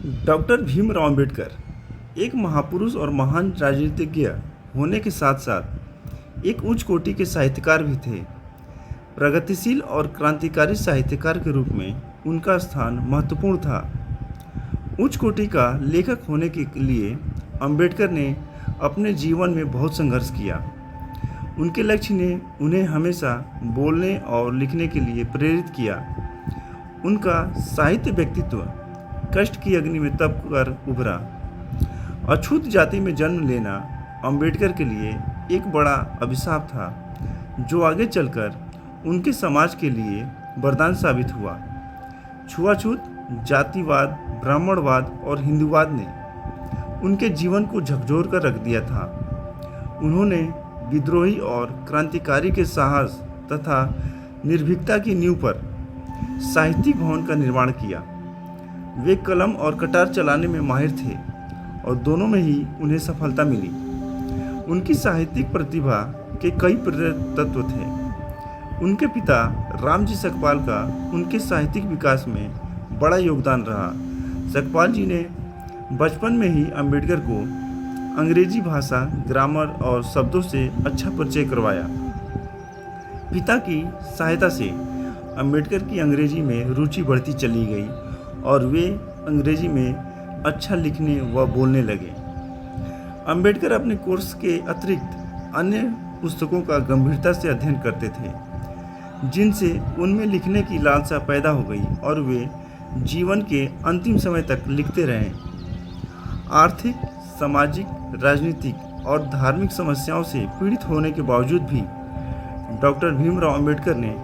Doctor Bhimrao Ambedkar एक महापुरुष और महान राजनीतिज्ञ होने के साथ साथ एक उच्च कोटि के साहित्यकार भी थे। प्रगतिशील और क्रांतिकारी साहित्यकार के रूप में उनका स्थान महत्वपूर्ण था। उच्च कोटि का लेखक होने के लिए अंबेडकर ने अपने जीवन में बहुत संघर्ष किया। उनके लक्ष्य ने उन्हें हमेशा बोलने और लिखने के लिए प्रेरित किया। उनका साहित्य व्यक्तित्व कष्ट की अग्नि में तप कर उभरा। अछूत जाति में जन्म लेना अंबेडकर के लिए एक बड़ा अभिशाप था, जो आगे चलकर उनके समाज के लिए वरदान साबित हुआ। छुआछूत, जातिवाद, ब्राह्मणवाद और हिंदूवाद ने उनके जीवन को झकझोर कर रख दिया था। उन्होंने विद्रोही और क्रांतिकारी के साहस तथा निर्भीकता की नींव पर साहित्यिक भवन का निर्माण किया। वे कलम और कटार चलाने में माहिर थे और दोनों में ही उन्हें सफलता मिली। उनकी साहित्यिक प्रतिभा के कई प्रेरक तत्व थे। उनके पिता रामजी सकपाल का उनके साहित्यिक विकास में बड़ा योगदान रहा। सकपाल जी ने बचपन में ही अंबेडकर को अंग्रेजी भाषा, ग्रामर और शब्दों से अच्छा परिचय करवाया। पिता की सहायता से अंबेडकर की अंग्रेजी में रुचि बढ़ती चली गई और वे अंग्रेजी में अच्छा लिखने व बोलने लगे। अंबेडकर अपने कोर्स के अतिरिक्त अन्य पुस्तकों का गंभीरता से अध्ययन करते थे, जिनसे उनमें लिखने की लालसा पैदा हो गई और वे जीवन के अंतिम समय तक लिखते रहे। आर्थिक, सामाजिक, राजनीतिक और धार्मिक समस्याओं से पीड़ित होने के बावजूद भी डॉक्टर भीमराव अंबेडकर ने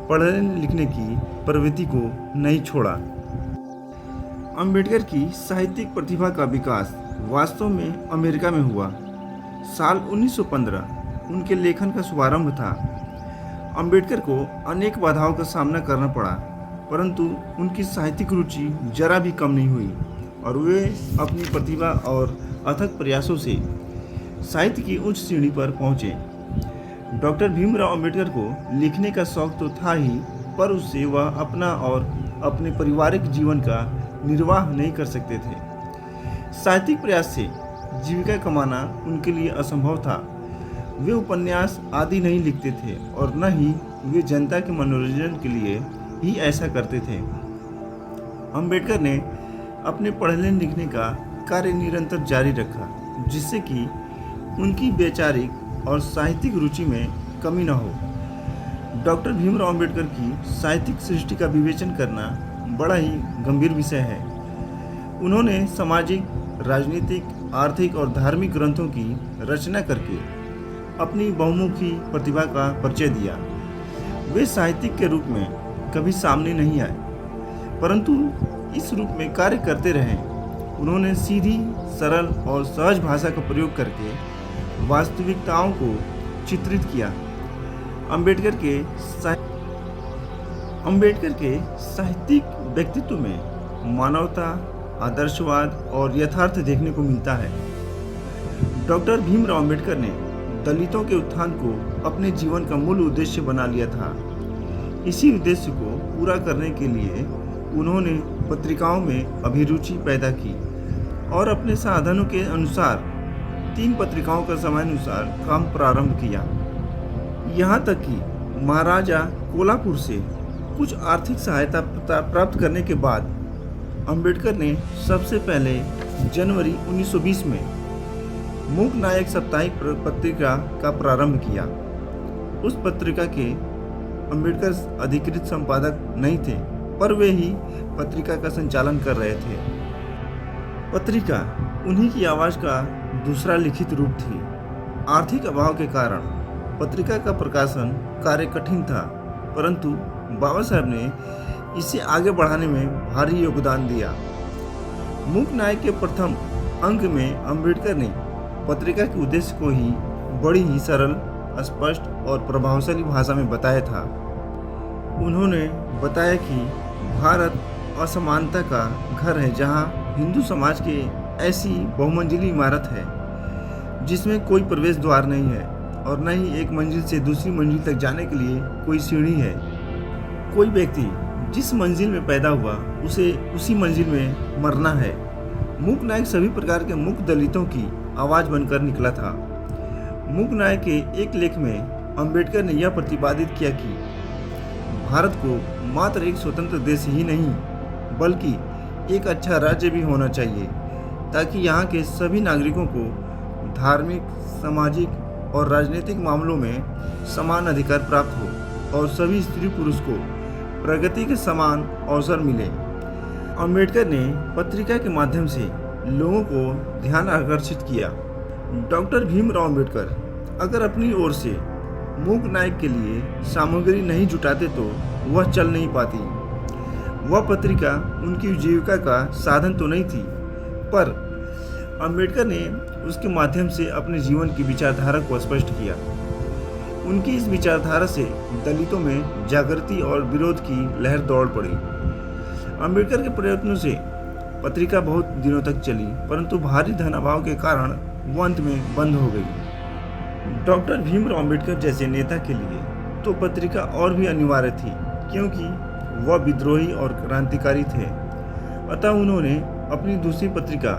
पढ़ने लिखने की प्रवृत्ति को नहीं छोड़ा। अंबेडकर की साहित्यिक प्रतिभा का विकास वास्तव में अमेरिका में हुआ। साल 1915 उनके लेखन का शुभारंभ था। अंबेडकर को अनेक बाधाओं का सामना करना पड़ा, परंतु उनकी साहित्यिक रुचि जरा भी कम नहीं हुई और वे अपनी प्रतिभा और अथक प्रयासों से साहित्य की उच्च श्रेणी पर पहुँचे। डॉक्टर भीमराव अंबेडकर को लिखने का शौक तो था ही, पर उससे वह अपना और अपने पारिवारिक जीवन का निर्वाह नहीं कर सकते थे। साहित्यिक प्रयास से जीविका कमाना उनके लिए असंभव था। वे उपन्यास आदि नहीं लिखते थे और न ही वे जनता के मनोरंजन के लिए ही ऐसा करते थे। अंबेडकर ने अपने पढ़ने लिखने का कार्य निरंतर जारी रखा, जिससे कि उनकी वैचारिक और साहित्यिक रुचि में कमी न हो। डॉक्टर भीमराव अंबेडकर की साहित्यिक सृष्टि का विवेचन करना बड़ा ही गंभीर विषय है। उन्होंने सामाजिक, राजनीतिक, आर्थिक और धार्मिक ग्रंथों की रचना करके अपनी बहुमुखी प्रतिभा का परिचय दिया। वे साहित्यिक के रूप में कभी सामने नहीं आए, परंतु इस रूप में कार्य करते रहे। उन्होंने सीधी, सरल और सहज भाषा का प्रयोग करके वास्तविकताओं को चित्रित किया। अंबेडकर के साहित्यिक व्यक्तित्व में मानवता, आदर्शवाद और यथार्थ देखने को मिलता है। डॉक्टर भीमराव अंबेडकर ने दलितों के उत्थान को अपने जीवन का मूल उद्देश्य बना लिया था। इसी उद्देश्य को पूरा करने के लिए उन्होंने पत्रिकाओं में अभिरुचि पैदा की और अपने साधनों के अनुसार 3 पत्रिकाओं का समयानुसार काम प्रारंभ किया। यहाँ तक कि महाराजा कोल्हापुर से कुछ आर्थिक सहायता प्राप्त करने के बाद अंबेडकर ने सबसे पहले जनवरी 1920 में मूक नायक साप्ताहिक पत्रिका का प्रारंभ किया। उस पत्रिका के अंबेडकर अधिकृत संपादक नहीं थे, पर वे ही पत्रिका का संचालन कर रहे थे। पत्रिका उन्हीं की आवाज़ का दूसरा लिखित रूप थी। आर्थिक अभाव के कारण पत्रिका का प्रकाशन कार्य कठिन था, परंतु बाबा साहब ने इसे आगे बढ़ाने में भारी योगदान दिया। मूक नायक के प्रथम अंक में अंबेडकर ने पत्रिका के उद्देश्य को ही बड़ी ही सरल, स्पष्ट और प्रभावशाली भाषा में बताया था। उन्होंने बताया कि भारत असमानता का घर है, जहां हिंदू समाज के ऐसी बहुमंजिली इमारत है जिसमें कोई प्रवेश द्वार नहीं है और न ही एक मंजिल से दूसरी मंजिल तक जाने के लिए कोई सीढ़ी है। कोई व्यक्ति जिस मंजिल में पैदा हुआ उसे उसी मंजिल में मरना है। मूक नायक सभी प्रकार के मूक दलितों की आवाज बनकर निकला था। मूक नायक के एक लेख में अंबेडकर ने यह प्रतिपादित किया कि भारत को मात्र एक स्वतंत्र देश ही नहीं बल्कि एक अच्छा राज्य भी होना चाहिए, ताकि यहाँ के सभी नागरिकों को धार्मिक, सामाजिक और राजनीतिक मामलों में समान अधिकार प्राप्त हो और सभी स्त्री पुरुष को प्रगति के समान अवसर मिले। अंबेडकर ने पत्रिका के माध्यम से लोगों को ध्यान आकर्षित किया। डॉक्टर भीमराव अंबेडकर अगर अपनी ओर से मूक नायक के लिए सामग्री नहीं जुटाते तो वह चल नहीं पाती। वह पत्रिका उनकी जीविका का साधन तो नहीं थी, पर अंबेडकर ने उसके माध्यम से अपने जीवन की विचारधारा को स्पष्ट किया। उनकी इस विचारधारा से दलितों में जागृति और विरोध की लहर दौड़ पड़ी। अंबेडकर के प्रयत्नों से पत्रिका बहुत दिनों तक चली, परंतु भारी धन अभाव के कारण वो अंत में बंद हो गई। डॉक्टर भीमराव अंबेडकर जैसे नेता के लिए तो पत्रिका और भी अनिवार्य थी, क्योंकि वह विद्रोही और क्रांतिकारी थे। अतः उन्होंने अपनी दूसरी पत्रिका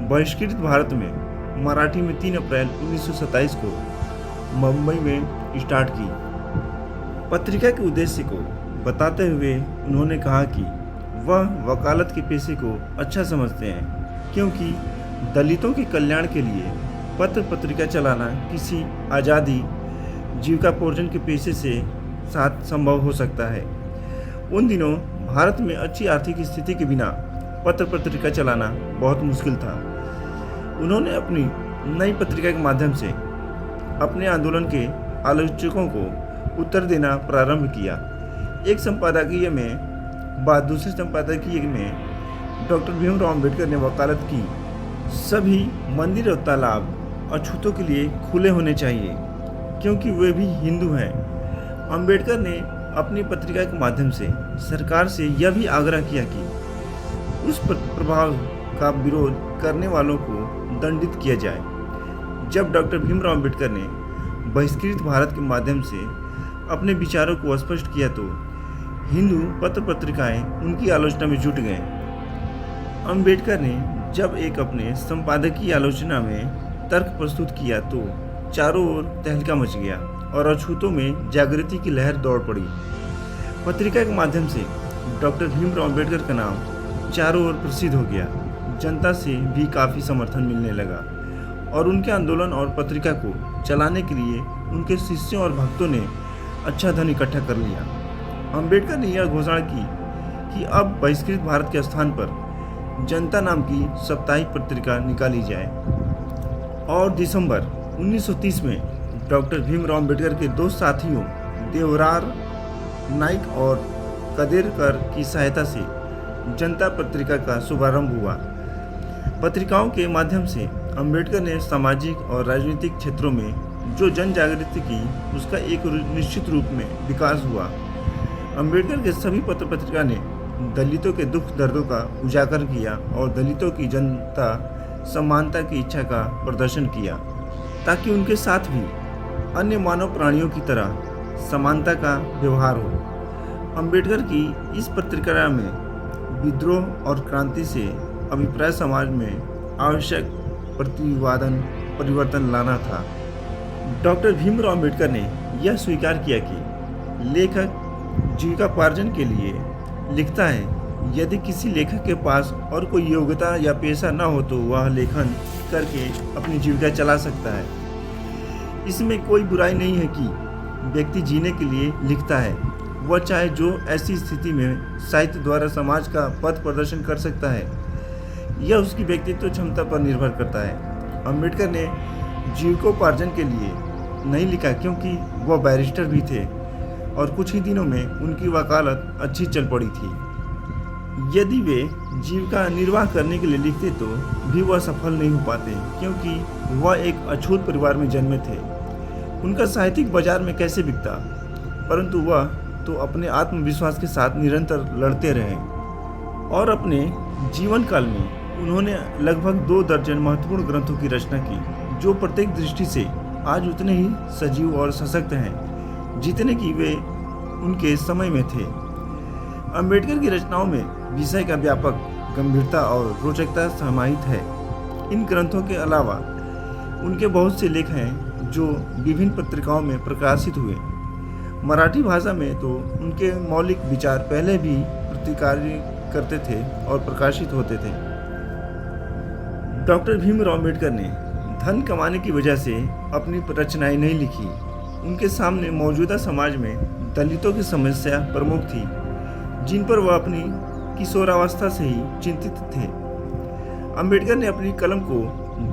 बहिष्कृत भारत में मराठी में 3 अप्रैल 1927 को मुंबई में स्टार्ट की। पत्रिका के उद्देश्य को बताते हुए उन्होंने कहा कि वह वकालत के पेशे को अच्छा समझते हैं, क्योंकि दलितों के कल्याण के लिए पत्र पत्रिका चलाना किसी आज़ादी जीविकापोर्जन के पेशे से साथ संभव हो सकता है। उन दिनों भारत में अच्छी आर्थिक स्थिति के बिना पत्र पत्रिका चलाना बहुत मुश्किल था। उन्होंने अपनी नई पत्रिका के माध्यम से अपने आंदोलन के आलोचकों को उत्तर देना प्रारंभ किया। एक संपादकीय में बाद दूसरे संपादकीय में डॉक्टर भीमराव अंबेडकर ने वकालत की। सभी मंदिर और तालाब अछूतों के लिए खुले होने चाहिए, क्योंकि वे भी हिंदू हैं। अंबेडकर ने अपनी पत्रिका के माध्यम से सरकार से यह भी आग्रह किया कि उस प्रभाव का विरोध करने वालों को दंडित किया जाए। जब डॉक्टर भीमराव अंबेडकर ने बहिष्कृत भारत के माध्यम से अपने विचारों को स्पष्ट किया तो हिंदू पत्र पत्रिकाएं उनकी आलोचना में जुट गए। अंबेडकर ने जब एक अपने संपादकीय आलोचना में तर्क प्रस्तुत किया तो चारों ओर तहलका मच गया और अछूतों में जागृति की लहर दौड़ पड़ी। पत्रिका के माध्यम से डॉक्टर भीमराव अंबेडकर का नाम चारों ओर प्रसिद्ध हो गया। जनता से भी काफ़ी समर्थन मिलने लगा और उनके आंदोलन और पत्रिका को चलाने के लिए उनके शिष्यों और भक्तों ने अच्छा धन इकट्ठा कर लिया। अंबेडकर ने यह घोषणा की कि अब बहिष्कृत भारत के स्थान पर जनता नाम की साप्ताहिक पत्रिका निकाली जाए। और दिसंबर 1930 में डॉक्टर भीमराव अंबेडकर के 2 साथियों देवरार नाइक और कदेरकर की सहायता से जनता पत्रिका का शुभारंभ हुआ। पत्रिकाओं के माध्यम से अंबेडकर ने सामाजिक और राजनीतिक क्षेत्रों में जो जन जागृति की, उसका एक निश्चित रूप में विकास हुआ। अंबेडकर के सभी पत्र पत्रिका ने दलितों के दुख दर्दों का उजागर किया और दलितों की जनता समानता की इच्छा का प्रदर्शन किया, ताकि उनके साथ भी अन्य मानव प्राणियों की तरह समानता का व्यवहार हो। अंबेडकर की इस पत्रिका में विद्रोह और क्रांति से अभिप्राय समाज में आवश्यक परिवर्तन लाना था। डॉक्टर भीमराव अंबेडकर ने यह स्वीकार किया कि लेखक जीविकापार्जन के लिए लिखता है। यदि किसी लेखक के पास और कोई योग्यता या पेशा न हो तो वह लेखन करके अपनी जीविका चला सकता है। इसमें कोई बुराई नहीं है कि व्यक्ति जीने के लिए लिखता है, वह चाहे जो ऐसी स्थिति में साहित्य द्वारा समाज का पथ प्रदर्शन कर सकता है। यह उसकी व्यक्तित्व क्षमता पर निर्भर करता है। अंबेडकर ने जीविकोपार्जन के लिए नहीं लिखा, क्योंकि वह बैरिस्टर भी थे और कुछ ही दिनों में उनकी वकालत अच्छी चल पड़ी थी। यदि वे जीविका निर्वाह करने के लिए लिखते तो भी वह सफल नहीं हो पाते, क्योंकि वह एक अछूत परिवार में जन्मे थे। उनका साहित्यिक बाजार में कैसे बिकता, परंतु वह तो अपने आत्मविश्वास के साथ निरंतर लड़ते रहे और अपने जीवन काल में उन्होंने लगभग 2 दर्जन महत्वपूर्ण ग्रंथों की रचना की, जो प्रत्येक दृष्टि से आज उतने ही सजीव और सशक्त हैं जितने कि वे उनके समय में थे। अंबेडकर की रचनाओं में विषय का व्यापक गंभीरता और रोचकता समाहित है। इन ग्रंथों के अलावा उनके बहुत से लेख हैं जो विभिन्न पत्रिकाओं में प्रकाशित हुए। मराठी भाषा में तो उनके मौलिक विचार पहले भी प्रतिकारित करते थे और प्रकाशित होते थे। डॉक्टर भीमराव अम्बेडकर ने धन कमाने की वजह से अपनी रचनाएं नहीं लिखी। उनके सामने मौजूदा समाज में दलितों की समस्या प्रमुख थी, जिन पर वह अपनी किशोरावस्था से ही चिंतित थे। अम्बेडकर ने अपनी कलम को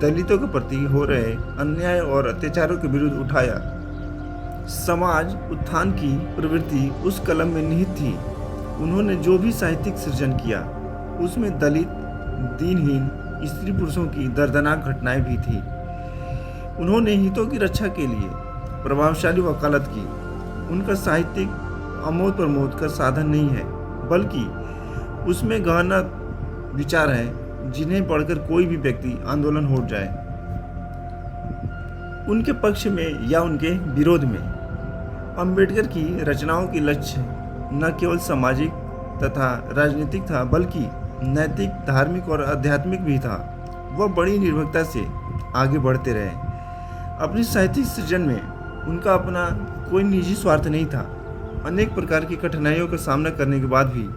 दलितों के प्रति हो रहे अन्याय और अत्याचारों के विरुद्ध उठाया। समाज उत्थान की प्रवृत्ति उस कलम में निहित थी। उन्होंने जो भी साहित्यिक सृजन किया उसमें दलित, दीनहीन, स्त्री पुरुषों की दर्दनाक घटनाएं भी थी। उन्होंने हितों की रक्षा के लिए प्रभावशाली वकालत की। उनका साहित्यिक आमोद प्रमोद का साधन नहीं है, बल्कि उसमें गहन विचार है जिन्हें पढ़कर कोई भी व्यक्ति आंदोलन हो जाए। उनके पक्ष में या उनके विरोध में अम्बेडकर की रचनाओं की लक्ष्य न केवल सामाजिक तथा राजनीतिक था, बल्कि नैतिक, धार्मिक और आध्यात्मिक भी था। वह बड़ी निर्भीकता से आगे बढ़ते रहे। अपनी साहित्यिक सृजन में उनका अपना कोई निजी स्वार्थ नहीं था। अनेक प्रकार की कठिनाइयों का सामना करने के बाद भी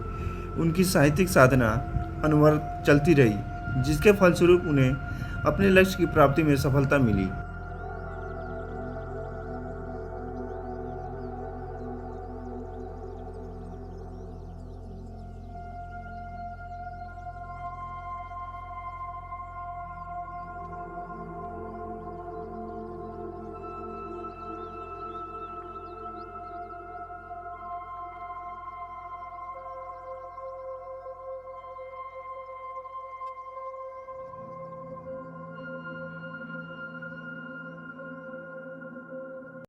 उनकी साहित्यिक साधना अनवरत चलती रही, जिसके फलस्वरूप उन्हें अपने लक्ष्य की प्राप्ति में सफलता मिली।